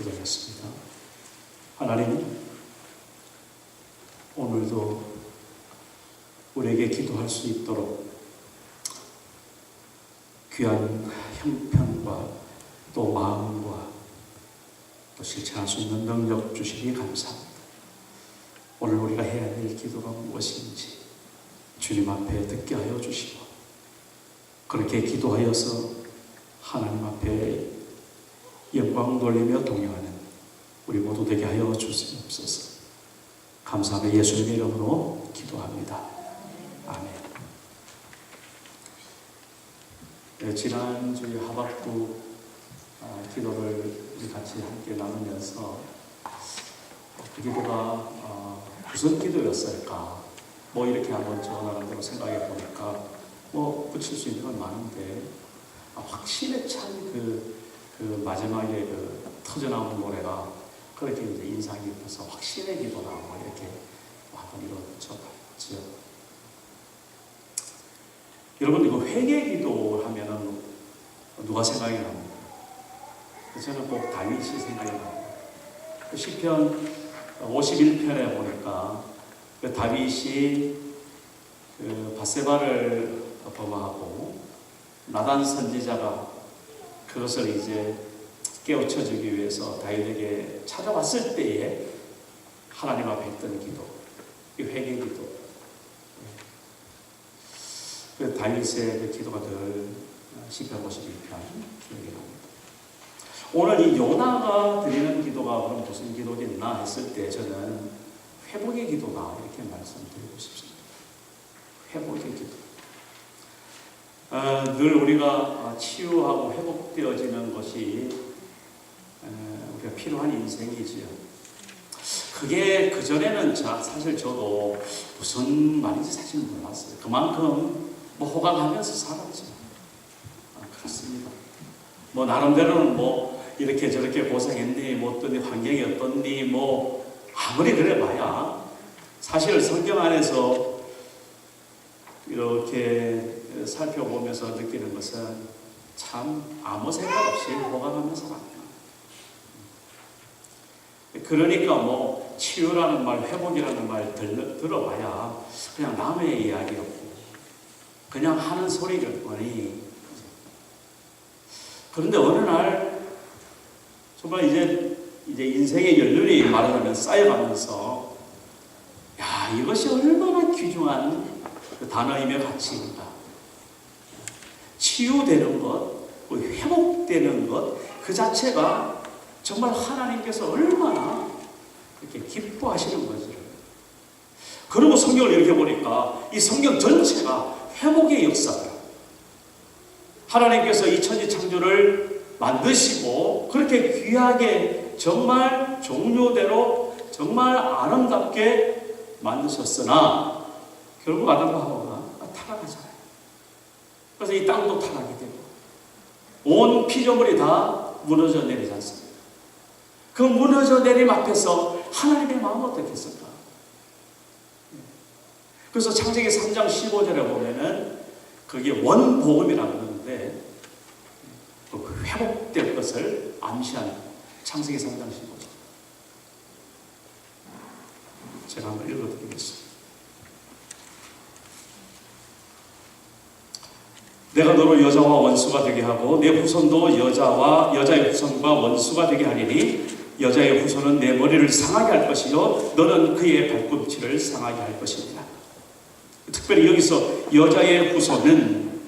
기도하겠습니다. 하나님, 오늘도 우리에게 기도할 수 있도록 귀한 형편과 또 마음과 또 실천할 수 있는 능력 주시니 감사합니다. 오늘 우리가 해야 될 기도가 무엇인지 주님 앞에 듣게 하여 주시고, 그렇게 기도하여서 하나님 앞에 영광 돌리며 동행하는 우리 모두 되게 하여 주시옵소서. 감사하며 예수님의 이름으로 기도합니다. 아멘. 네, 지난주에 하박국 기도를 우리 같이 함께 나누면서 그 기도가 무슨 기도였을까? 이렇게 한번 저나름대로 생각해 보니까 붙일 수 있는 건 많은데, 확신에 찬 그 마지막에 터져나오는 노래가 그렇게 이제 인상이 깊어서 확신의 기도나 이렇게 한번 이루어졌죠. 여러분, 이거 회개 기도 하면은 누가 생각이 납니까? 저는 꼭 다윗이 생각이 납니다. 시편 51편에 보니까 다윗이 밧세바를 범하고 나단 선지자가 그것을 이제 깨우쳐주기 위해서 다윗에게 찾아왔을 때에 하나님 앞에 했던 기도, 이 회개 기도. 다윗의 기도가 늘 시편 51편 기억이 납니다. 오늘 이 요나가 드리는 기도가 그럼 무슨 기도겠나 했을 때 저는 회복의 기도다 이렇게 말씀드리고 싶습니다. 회복의 기도. 늘 우리가 치유하고 회복되어지는 것이 우리가 필요한 인생이지요. 그게 그전에는 사실 저도 무슨 말인지 사실 몰랐어요. 그만큼 호강하면서 살았죠. 그렇습니다. 나름대로는 이렇게 저렇게 고생했니, 어떠니, 환경이 어떻니, 아무리 그래봐야 사실 성경 안에서 이렇게 살펴보면서 느끼는 것은 참 아무 생각 없이 호감하며 살아요. 그러니까 치유라는 말, 회복이라는 말 들어봐야 그냥 남의 이야기였고 그냥 하는 소리였더니, 그런데 어느 날 정말 이제 인생의 연륜이 말하자면 쌓여가면서 이것이 얼마나 귀중한 단어이며 가치인가. 치유되는 것, 회복되는 것, 그 자체가 정말 하나님께서 얼마나 이렇게 기뻐하시는 건지를. 그리고 성경을 이렇게 보니까 이 성경 전체가 회복의 역사다. 하나님께서 이 천지 창조를 만드시고 그렇게 귀하게 정말 종류대로 정말 아름답게 만드셨으나 결국 아담과 하와가 타락하잖아요. 그래서 이 땅도 타락이 되고 온 피조물이 다 무너져 내리지 않습니까? 그 무너져 내림 앞에서 하나님의 마음은 어떻겠을까? 그래서 창세기 3장 15절에 보면은 그게 원복음이라고 하는데 그 회복될 것을 암시하는 창세기 3장 15절. 제가 한번 읽어드리겠습니다. 내가 너로 여자와 원수가 되게 하고 내 후손도 여자의 후손과 원수가 되게 하리니 여자의 후손은 내 머리를 상하게 할 것이요 너는 그의 발꿈치를 상하게 할 것입니다. 특별히 여기서 여자의 후손은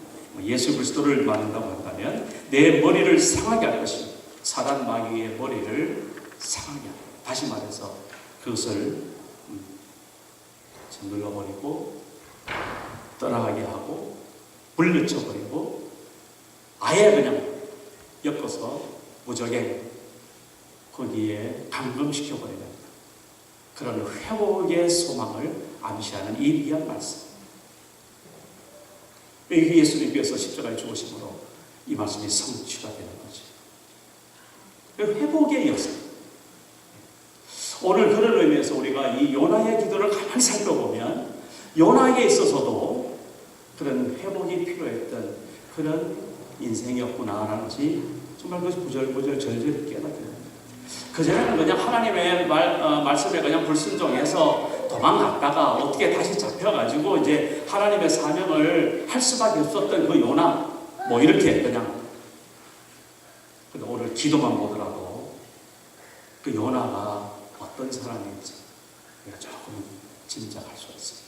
예수 그리스도를 말한다고 한다면 내 머리를 상하게 할 것입니다. 사단 마귀의 머리를 상하게 합니다. 다시 말해서 그것을 눌러버리고 떠나가게 하고 물리쳐버리고 아예 그냥 엮어서 무적에 거기에 감금시켜버리는 그런 회복의 소망을 암시하는 이 귀한 말씀. 이게 예수님께서 십자가에 죽으심으로 이 말씀이 성취가 되는 거죠. 회복의 역사. 오늘 그런 의미에서 우리가 이 요나의 기도를 가만히 살펴보면 요나에게 있어서도 그런 회복이 필요했던 그런 인생이었구나라는 것이 정말 그 구절구절 절절히 깨닫게 됩니다. 그전에는 그냥 하나님의 말씀에 그냥 불순종해서 도망갔다가 어떻게 다시 잡혀가지고 이제 하나님의 사명을 할 수밖에 없었던 그 요나, 뭐 이렇게 그냥. 근데 오늘 기도만 보더라도 그 요나가 어떤 사람인지 우리가 조금 짐작할 수 있습니다.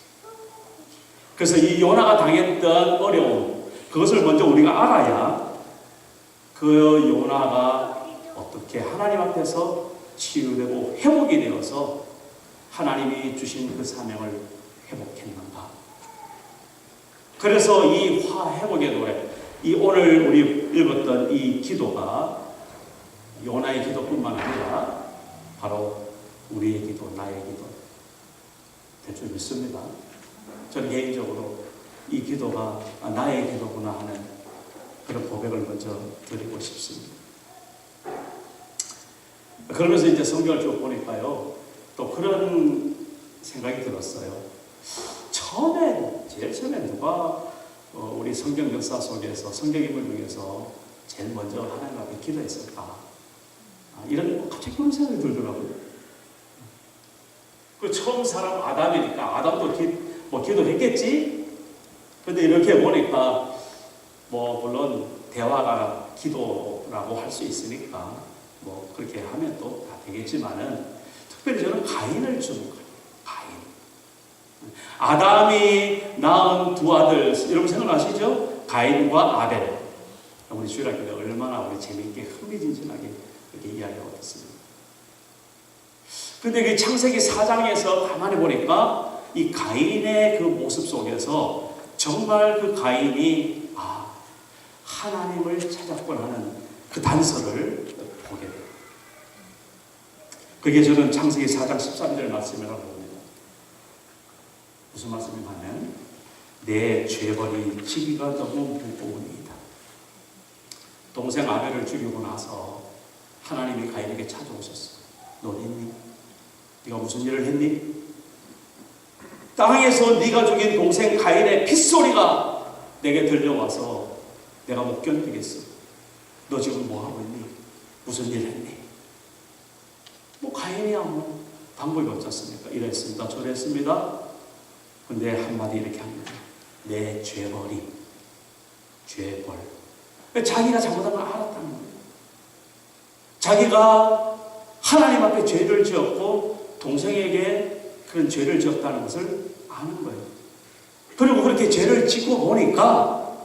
그래서 이 요나가 당했던 어려움, 그것을 먼저 우리가 알아야 그 요나가 어떻게 하나님 앞에서 치유되고 회복이 되어서 하나님이 주신 그 사명을 회복했는가. 그래서 이 화회복의 노래, 이 오늘 우리 읽었던 이 기도가 요나의 기도뿐만 아니라 바로 우리의 기도, 나의 기도 될 줄 믿습니다. 저는 개인적으로 이 기도가 나의 기도구나 하는 그런 고백을 먼저 드리고 싶습니다. 그러면서 이제 성경을 쭉 보니까요, 또 그런 생각이 들었어요. 제일 처음에 누가 우리 성경 역사 속에서, 성경 인물 중에서 제일 먼저 하나님 앞에 기도했을까? 이런 갑자기 그런 생각이 들더라고요. 그 처음 사람 아담이니까 아담도 기도했겠지? 근데 이렇게 보니까 물론 대화가 기도라고 할 수 있으니까 그렇게 하면 또 다 되겠지만은 특별히 저는 가인을 주목해요. 가인. 아담이 낳은 두 아들, 여러분 생각나시죠? 가인과 아벨. 우리 주일학교 때 얼마나 우리 재미있게 흥미진진하게 이렇게 이야기하고 있습니다. 근데 그 창세기 4장에서 가만히 보니까 이 가인의 그 모습 속에서 정말 그 가인이 하나님을 찾았구나 하는 그 단서를 보게 돼요. 그게 저는 창세기 4장 13절 말씀이라고 봅니다. 무슨 말씀이냐면 내 죄벌이 지기가 너무 무거우니이다. 동생 아벨을 죽이고 나서 하나님이 가인에게 찾아오셨어. 너 했니? 네가 무슨 일을 했니? 땅에서 네가 죽인 동생 가인의 핏소리가 내게 들려와서 내가 못 견디겠어. 너 지금 뭐 하고 있니? 무슨 일 했니? 가인이야 방법이 없었습니까? 이랬습니다. 저랬습니다. 근데 한마디 이렇게 합니다. 내 죄벌이, 죄벌. 자기가 잘못한 걸 알았다는 거예요. 자기가 하나님 앞에 죄를 지었고 동생에게 그런 죄를 지었다는 것을 아는 거예요. 그리고 그렇게 죄를 짓고 보니까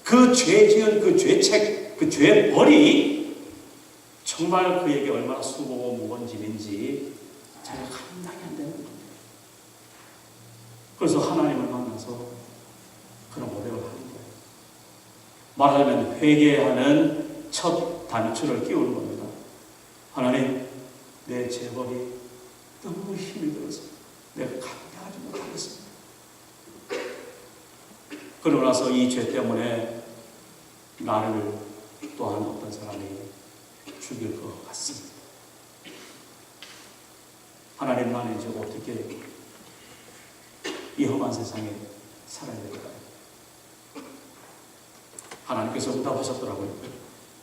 그 죄 지은 그 죄책, 그 죄벌이 정말 그에게 얼마나 수고고 무거운 짐인지 자기가 감당이 안 되는 거예요. 그래서 하나님을 만나서 그런 고백을 하는 거예요. 말하자면 회개하는 첫 단추를 끼우는 겁니다. 하나님, 내 죄벌이 너무 힘이 들어서 내가 감당하지 못하겠습니다. 그러고 나서 이 죄 때문에 나를 또한 어떤 사람이 죽일 것 같습니다. 하나님, 나는 이제 어떻게 이 험한 세상에 살아야 될까요? 하나님께서 응답하셨더라고요.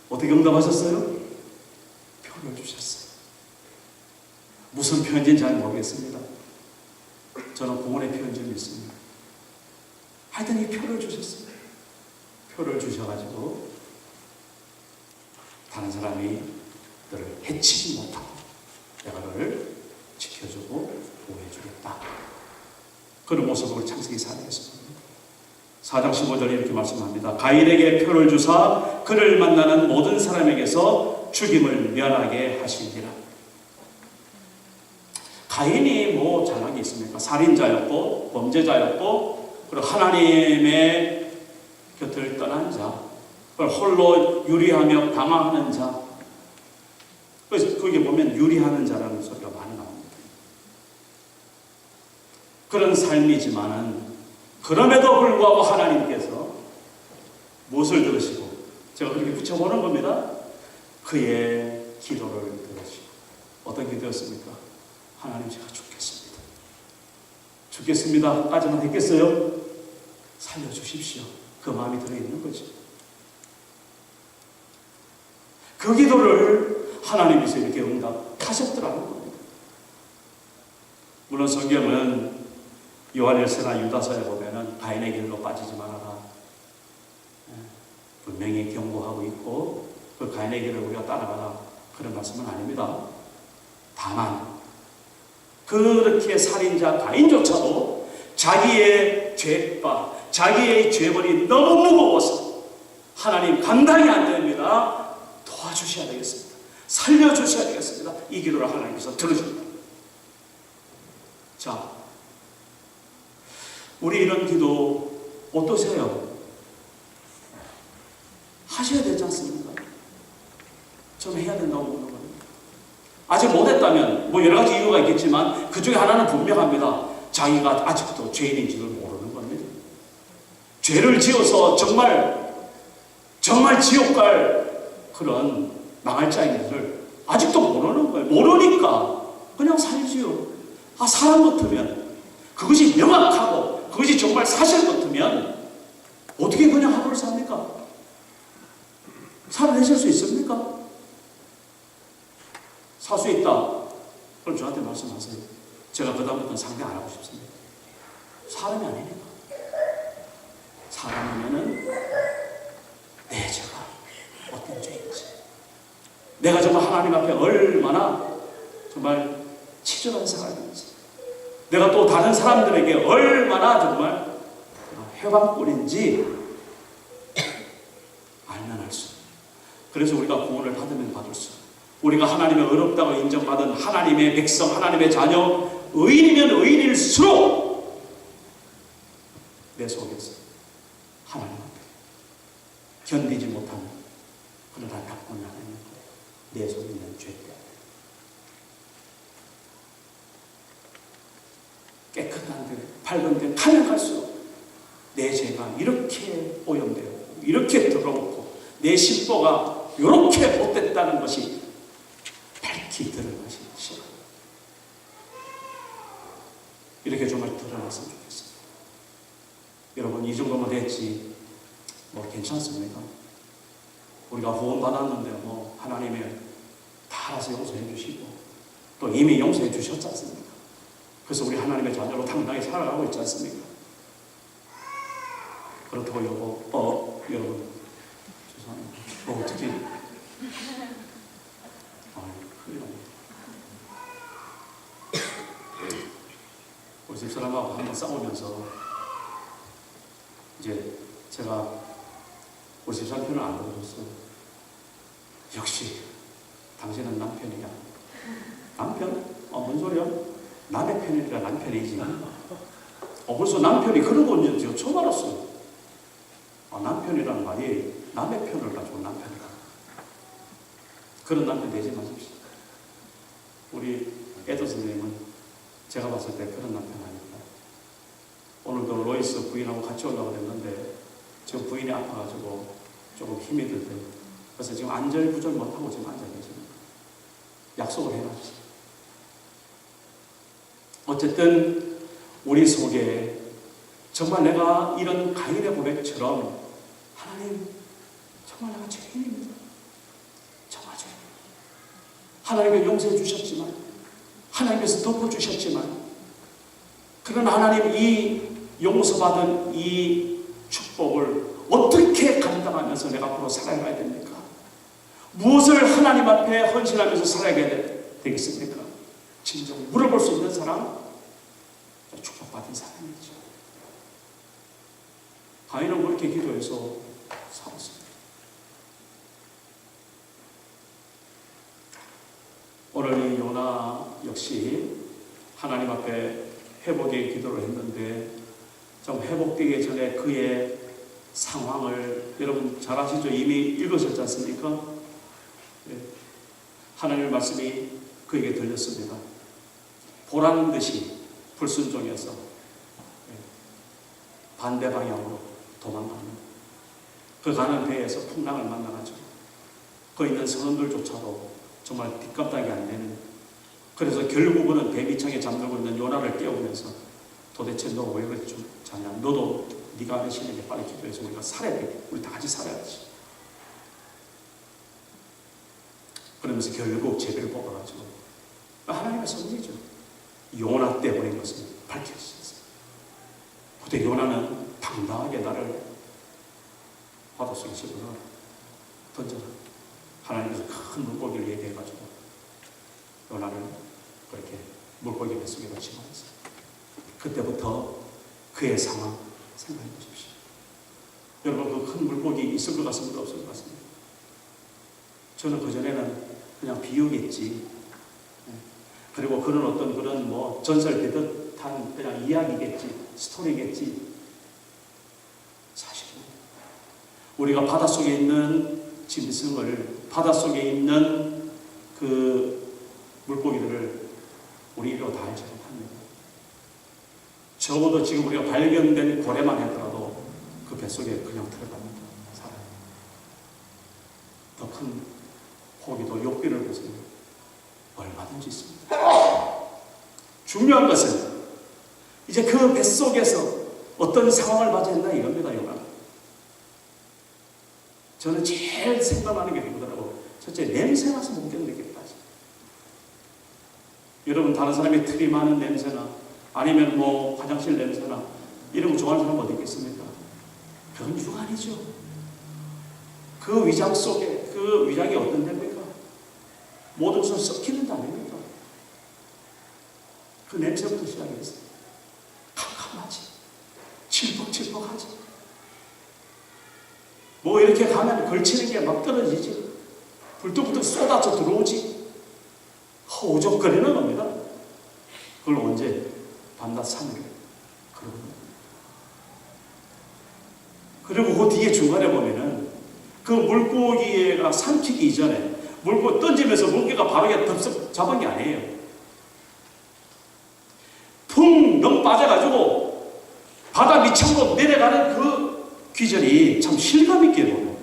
어떻게 응답하셨어요? 표를 주셨어요. 무슨 표현인지 잘 모르겠습니다. 저는 공원의 표현 좀 있습니다. 하여튼 이 표를 주셨어요. 표를 주셔가지고 다른 사람이 너를 해치지 못하고 내가 너를 지켜주고 보호해주겠다. 그런 모습을 창세기 4장에서 봅니다. 4장 15절에 이렇게 말씀합니다. 가인에게 표를 주사 그를 만나는 모든 사람에게서 죽임을 면하게 하시니라. 가인이 뭐 잘난 게 있습니까? 살인자였고 범죄자였고 그리고 하나님의 곁을 떠난 자, 홀로 유리하며 방황하는 자. 그래서 거기에 보면 유리하는 자라는 소리가 많이 나옵니다. 그런 삶이지만은 그럼에도 불구하고 하나님께서 무엇을 들으시고 제가 그렇게 붙여보는 겁니다. 그의 기도를 들으시고 어떤 기도였습니까? 하나님, 제가 죽겠습니다. 죽겠습니다. 까지만 했겠어요? 살려주십시오. 그 마음이 들어있는 거죠. 그 기도를 하나님께서 이렇게 응답하셨더라는 겁니다. 물론 성경은 요한일서나 유다서에 보면은 가인의 길로 빠지지 말아라, 분명히 경고하고 있고 그 가인의 길을 우리가 따라가라 그런 말씀은 아닙니다. 다만 그렇게 살인자 가인조차도 자기의 죄가, 자기의 죄벌이 너무 무거워서 하나님 감당이 안 됩니다. 도와주셔야 되겠습니다. 살려주셔야 되겠습니다. 이 기도를 하나님께서 들어줍니다. 자, 우리 이런 기도 어떠세요? 하셔야 되지 않습니까? 좀 해야 된다고 보는 거예요. 아직 못했다면 뭐 여러 가지 이유가 있겠지만 그 중에 하나는 분명합니다. 자기가 아직도 죄인인지를 모르는 겁니다. 죄를 지어서 정말 지옥 갈 그런 망할 자인 줄을 아직도 모르는 거예요. 모르니까 그냥 살지요. 사람 같으면 그것이 명확하고 그것이 정말 사실 같으면 어떻게 그냥 하루를 삽니까? 살아내실 수 있습니까? 살 수 있다. 그럼 저한테 말씀하세요. 제가 그다음부터는 상대 안 하고 싶습니다. 사람이 아니니까. 사람이면은 내 죄가 어떤 죄인지, 내가 정말 하나님 앞에 얼마나 정말 치졸한 사람인지, 내가 또 다른 사람들에게 얼마나 정말 해방꾼인지 알면 알수. 그래서 우리가 구원을 받으면 받을수록, 우리가 하나님의 의롭다고 인정받은 하나님의 백성, 하나님의 자녀, 의인이면 의인일수록 내 속에서 하나님 앞에 견디지 못하는 그런 안타까운 하나님, 내 속에 있는 죄 때문에 깨끗한 데, 밝은 데 가면 갈수록 내 죄가 이렇게 오염되었고 이렇게 더럽고 내 심보가 이렇게 못됐다는 것이 밝히 드러나시는 시간, 이렇게 정말 드러났으면 좋겠습니다. 여러분, 이 정도면 됐지 뭐 괜찮습니까? 우리가 구원 받았는데 뭐 하나님의 다 알아서 용서해 주시고 또 이미 용서해 주셨지 않습니까? 그래서 우리 하나님의 자녀로 당당히 살아가고 있지 않습니까? 그렇다고 여러분 죄송합니다. 어떻게 큰일 났네. 우리 집사람하고 한번 싸우면서 이제 제가 우리 집사람 편을 안 들어줬어요. 역시 당신은 남편이야. 남편? 뭔 소리야? 남의 편이라 남편이지. 벌써 남편이 그런 건지 제가 처음 알았어요. 남편이라는 말이 남의 편을 가지고 남편이다. 그런 남편 되지 마십시오. 우리 에더 선생님은 제가 봤을 때 그런 남편 아닙니다. 오늘도 로이스 부인하고 같이 올라가 그랬는데 지금 부인이 아파가지고 조금 힘이 들대요. 그래서 지금 안절부절 못하고 지금 앉아 계십니다. 약속을 해놨어요. 어쨌든 우리 속에 정말 내가 이런 가인의 고백처럼 하나님 정말 내가 죄인입니다. 정말 죄인입니다. 하나님께 용서해 주셨지만, 하나님께서 덮어주셨지만, 그런 하나님 이 용서받은 이 축복을 어떻게 감당하면서 내가 앞으로 살아가야 됩니까? 무엇을 하나님 앞에 헌신하면서 살아가야 되겠습니까? 진정 물어볼 수 있는 사람, 축복받은 사람이죠. 가인은 그렇게 기도해서 살았습니다. 오늘 이 요나 역시 하나님 앞에 회복의 기도를 했는데 좀 회복되기 전에 그의 상황을 여러분 잘 아시죠? 이미 읽으셨지 않습니까? 네. 하나님의 말씀이 그에게 들렸습니다. 보란 듯이 불순종해서 반대 방향으로 도망가는, 그 가는 배에서 풍랑을 만나가지고 그 있는 선원들조차도 정말 뒷감당이 안 되는, 그래서 결국은 배 밑창에 잠들고 있는 요나를 깨우면서 도대체 너 왜 그렇게 좀 자냐? 너도 네가 하는 신에게 빨리 기도해서 우리가 살아야 돼. 우리 다 같이 살아야지. 그러면서 결국 제비를 뽑아가지고 하나님의 섭리죠. 요나 때 보낸 것은 밝혀졌어요. 그때 요나는 당당하게 나를 바닷속에 집어넣어 던져라. 하나님께서 큰 물고기를 얘기해가지고 요나를 그렇게 물고기 뱃속에 집어넣었어요. 그때부터 그의 상황 생각해 보십시오. 여러분, 그 큰 물고기 있을 것 같습니다? 없을 것 같습니다? 저는 그전에는 그냥 비유겠지. 그리고 그런 어떤 그런 뭐 전설 비듯한 그냥 이야기겠지, 스토리겠지. 사실은 우리가 바닷속에 있는 짐승을, 바닷속에 있는 그 물고기들을 우리로 다 알지 못합니다. 적어도 지금 우리가 발견된 고래만 하더라도 그 뱃속에 그냥 들어갑니다. 살아요. 더 큰 고기도 욕기를 보세요. 얼마든지 있습니다. 중요한 것은 이제 그 뱃속에서 어떤 상황을 맞이했나 이겁니다. 요나. 저는 제일 생각나는 게 그거더라고. 첫째, 냄새나서 못 견디겠다. 여러분, 다른 사람이 틀이 많은 냄새나 아니면 뭐 화장실 냄새나 이런 거 좋아하는 사람 어디 있겠습니까? 그건 유한이죠. 그 위장 속에, 그 위장이 어떤 데입니까? 모든 것을 썩히는 단계입니다. 그 냄새부터 시작했어요. 캄캄하지. 질퍽질퍽하지. 뭐 이렇게 가면 걸치는 게 막 떨어지지. 불뚝불뚝 쏟아져 들어오지. 허우적거리는 겁니다. 그걸 언제? 밤낮 3일. 그리고 그 뒤에 중간에 보면은 그 물고기가 삼키기 이전에 물고기 던지면서 물고기가 바로 그냥 덥석 잡은 게 아니에요. 풍 너무 빠져가지고 바다 밑창으로 내려가는 그 귀전이 참 실감있게 보여요.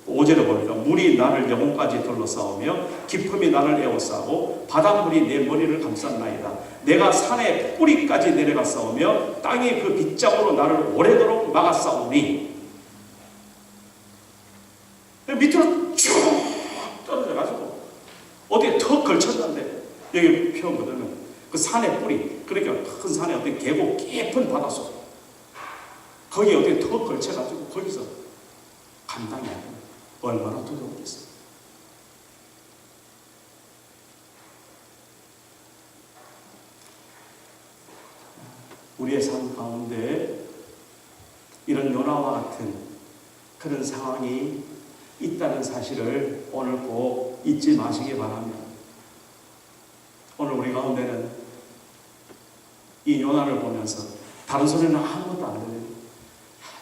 5절에 보니까 물이 나를 영혼까지 둘러싸우며 깊음이 나를 에워싸고 바닷물이 내 머리를 감쌌나이다. 내가 산의 뿌리까지 내려갔사오며 땅이 그 빗장으로 나를 오래도록 막았사오니. 밑으로 쭉 떨어져가지고 어디에 턱 걸쳤는데 여기 표현 보면 그 산의 뿌리, 그러니까 큰 산의 어떤 계곡 깊은 바닷속 거기에 어디에 턱 걸쳐가지고 거기서 감당이 안 돼요. 얼마나 두려웠겠어요. 우리의 삶 가운데 이런 요나와 같은 그런 상황이 있다는 사실을 오늘 꼭 잊지 마시기 바랍니다. 오늘 우리 가운데는 이 요나를 보면서 다른 소리는 아무것도 안 들려요.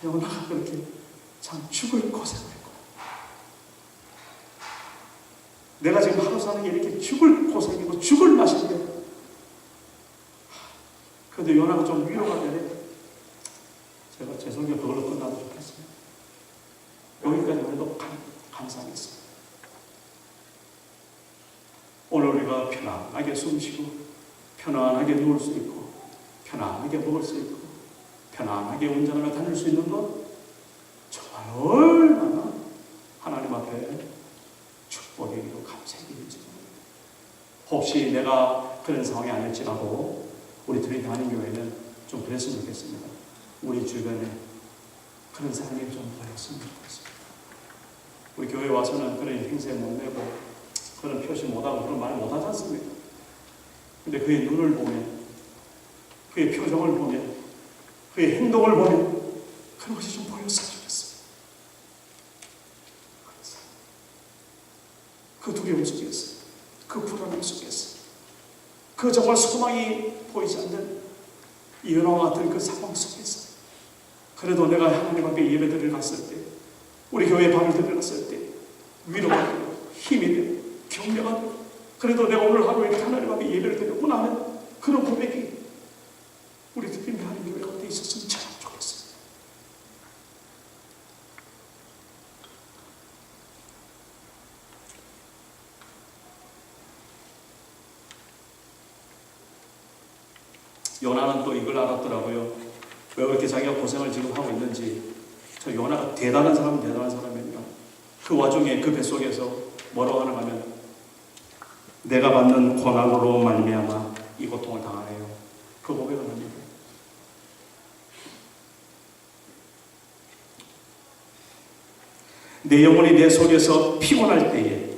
요나가 그렇게 참 죽을 고생을 했구나. 내가 지금 하루 사는 게 이렇게 죽을 고생이고 죽을 맛인데 그래도 요나가 좀 위로가 되네. 제가 제 설교 그걸로 끝나도 좋겠어요. 여기까지 해도 감사하겠습니다. 오늘 우리가 편안하게 숨쉬고 편안하게 누울 수 있고 편안하게 먹을 수 있고 편안하게 운전하며 다닐 수 있는 것 정말 얼마나 하나님 앞에 축복이고 감사이기는지. 혹시 내가 그런 상황이 아닐지라도 우리 둘이 다니는 교회는 좀 그랬으면 좋겠습니다. 우리 주변에 그런 사람이 좀 보였으면 좋겠습니다. 우리 교회에 와서는 그런 행세 못 내고 그런 표시 못하고 그런 말 못하지 않습니까? 근데 그의 눈을 보면 그의 표정을 보면 그의 행동을 보면 그런 것이 좀 보였으면 좋겠습니다. 그 두려움 속에서 그 불안함 속에서 그 정말 소망이 보이지 않는 이 요나와 같은 그 상황 속에서 그래도 내가 하나님 앞에 예배드리러 갔을 때 우리 교회에 발을 들여놨을 때 위로가 되고 힘이 되고 격려가 되고 그래도 내가 오늘 하루 이렇게 하나님 앞에 예배를 드렸구나 하는 그런 고백이 우리 특별히 하나님 교회 가운데 있었으면 참 좋겠어요. 요나는 또 이걸 알았더라고요. 왜 그렇게 자기가 고생을 지금 하고 있는지. 저 요나가 대단한 사람이면요. 그 와중에 그 뱃속에서 뭐라고 하는가 하면 내가 받는 고난으로 말미암아 이 고통을 당하네요. 그 고백을 합니다. 내 영혼이 내 속에서 피곤할 때에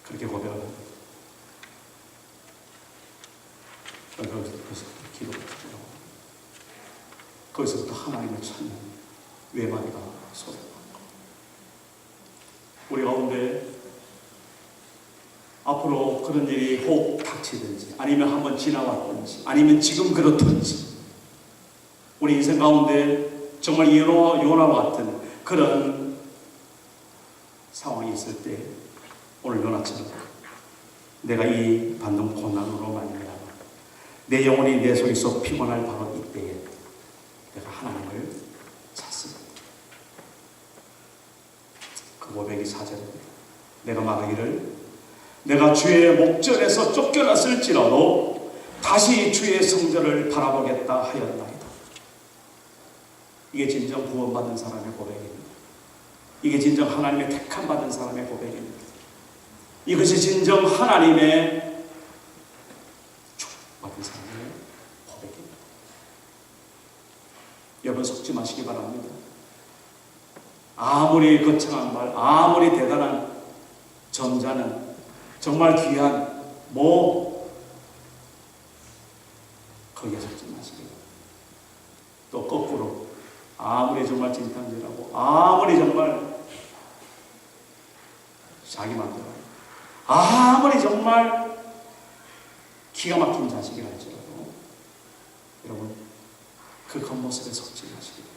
그렇게 고백을 합니다. 거기서부터 하나님을 찾는 외마디가 쏟아나고, 우리 가운데 앞으로 그런 일이 혹 닥치든지 아니면 한번 지나왔든지 아니면 지금 그렇든지 우리 인생 가운데 정말 요나와 같은 그런 상황이 있을 때 오늘 요나처럼 내가 이 받는 고난으로 말미암아 내 영혼이 내 속에서 피곤할 바로 이때에 내가 하나님을 찾습니다. 그 고백이 4절입니다. 내가 말하기를 내가 주의 목전에서 쫓겨났을지라도 다시 주의 성전을 바라보겠다 하였나이다. 이게 진정 구원받은 사람의 고백입니다. 이게 진정 하나님의 택함 받은 사람의 고백입니다. 이것이 진정 하나님의 축복받은 사람의 고백입니다. 여러분 속지 마시기 바랍니다. 아무리 거창한 말, 아무리 대단한 점자는 정말 귀한 거기에 속지 마시기 바랍니다. 또 거꾸로 아무리 정말 진탕질하고 아무리 정말 자기 마음대로 아무리 정말 기가 막힌 자식이 할지라도 여러분 그 겉모습에 속지 마시기 바랍니다.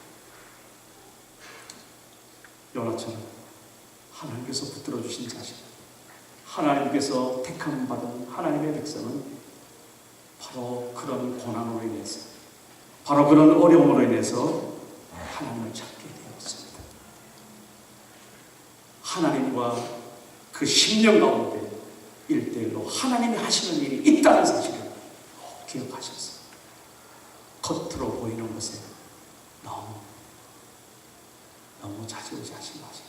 요나처럼 하나님께서 붙들어 주신 자식, 하나님께서 택함 받은 하나님의 백성은 바로 그런 고난으로 인해서, 바로 그런 어려움으로 인해서 하나님을 찾게 되었습니다. 하나님과 그 10년 가운데 1대1로 하나님이 하시는 일이 있다는 사실을 꼭 기억하셔서 겉으로 보이는 것에 너무 자지우지하지 마시고,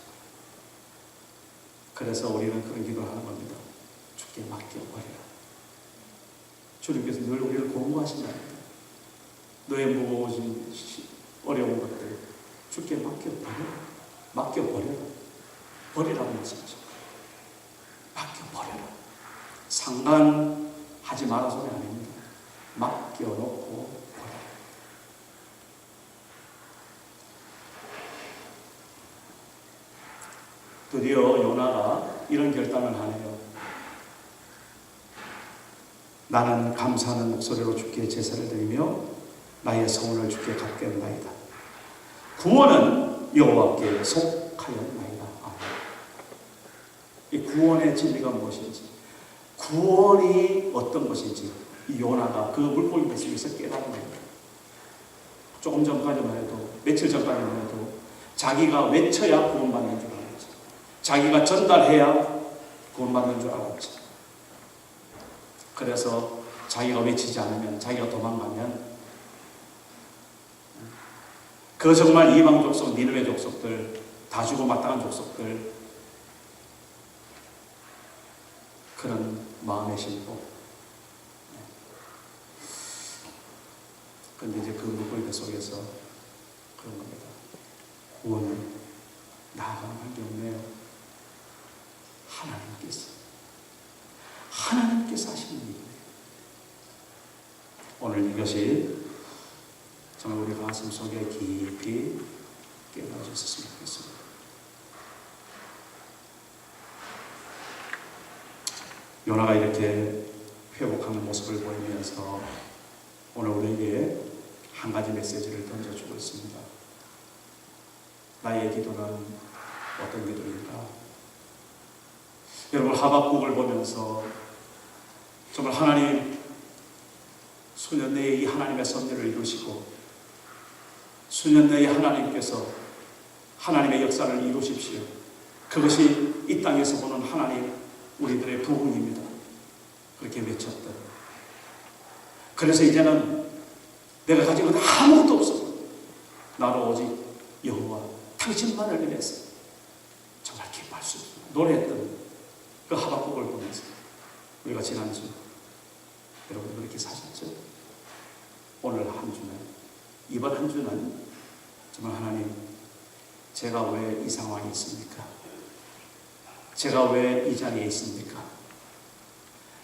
그래서 우리는 그런 기도를 하는 겁니다. 주께 맡겨버려라. 주님께서 늘 우리를 공부하신답니다. 너의 무거워진 어려운 것들 주께 맡겨버려라. 버리라고 말씀하십니다. 맡겨버려라. 상관하지 마라 소리 아닙니다. 맡겨놓고 버려라. 드디어 요나가 이런 결단을 하네요. 나는 감사하는 목소리로 주께 제사를 드리며 나의 소원을 주께 갚겠나이다. 구원은 여호와께 속하였나이다. 이 구원의 진리가 무엇인지, 구원이 어떤 것인지 이 요나가 그 물고기 뱃속에서 깨달은 겁니다. 조금 전까지만 해도, 며칠 전까지만 해도 자기가 외쳐야 구원받는 줄 알았지, 자기가 전달해야 구원받는 줄 알았지. 그래서 자기가 외치지 않으면, 자기가 도망가면 그 정말 이방 족속, 니느웨 족속들, 다 주고 마땅한 족속들, 그런 마음에 심고, 그런데 이제 그 물고기 속에서 그런 겁니다. 구원은 나아가는 게 없네요. 하나님께서 하시는 일이에요. 오늘 이것이 정말 우리 가슴 속에 깊이 깨달아졌으면 좋겠습니다. 요나가 이렇게 회복하는 모습을 보이면서 오늘 우리에게 한 가지 메시지를 던져주고 있습니다. 나의 기도는 어떤 기도인가? 여러분, 하박국을 보면서 정말 하나님, 수년 내에 이 하나님의 섭리를 이루시고 수년 내에 하나님께서 하나님의 역사를 이루십시오. 그것이 이 땅에서 보는 하나님, 우리들의 부흥입니다. 그렇게 외쳤다. 그래서 이제는 내가 가진 건 아무것도 없어. 나로 오직 여호와 당신만을 위해서 정말 기뻐할 수 있습니다. 노래했던 그 하박국을 보면서 우리가 지난주 여러분 그렇게 사셨죠? 오늘 한 주는, 이번 한 주는 정말 하나님, 제가 왜 이 상황에 있습니까? 제가 왜 이 자리에 있습니까?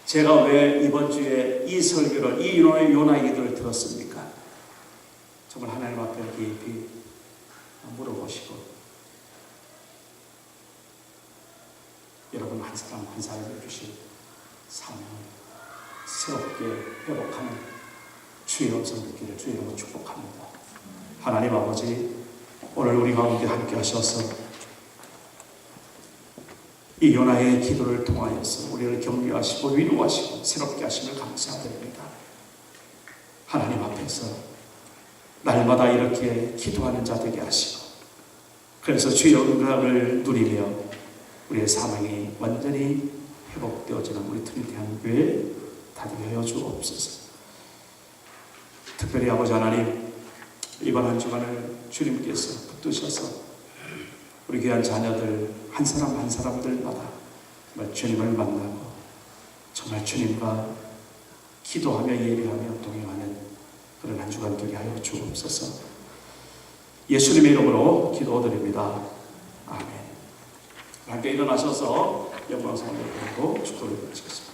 제가 왜 이번 주에 이 설교를, 이 요나 얘기들을 들었습니까? 정말 하나님 앞에 깊이 물어보시고, 여러분 한 사람 한 사람을 주신 삶을 새롭게 회복하는 주의 음성 듣기를 주의 이름으로 축복합니다. 하나님 아버지, 오늘 우리 가운데 함께 하셔서 이 요나의 기도를 통하여서 우리를 격려하시고 위로하시고 새롭게 하심을 감사드립니다. 하나님 앞에서 날마다 이렇게 기도하는 자 되게 하시고, 그래서 주의 영광을 누리며 우리의 사명이 완전히 회복되어지는 우리 트리티 한교회 다되게 하여 주옵소서. 특별히 아버지 하나님, 이번 한 주간을 주님께서 붙드셔서 우리 귀한 자녀들 한 사람 한 사람들마다 정말 주님을 만나고 정말 주님과 기도하며 예배하며 동행하는 그런 한 주간 되게 하여 주옵소서. 예수님의 이름으로 기도드립니다. 아멘. 함께 일어나셔서 영광성을 드리고 축도를 드리겠습니다.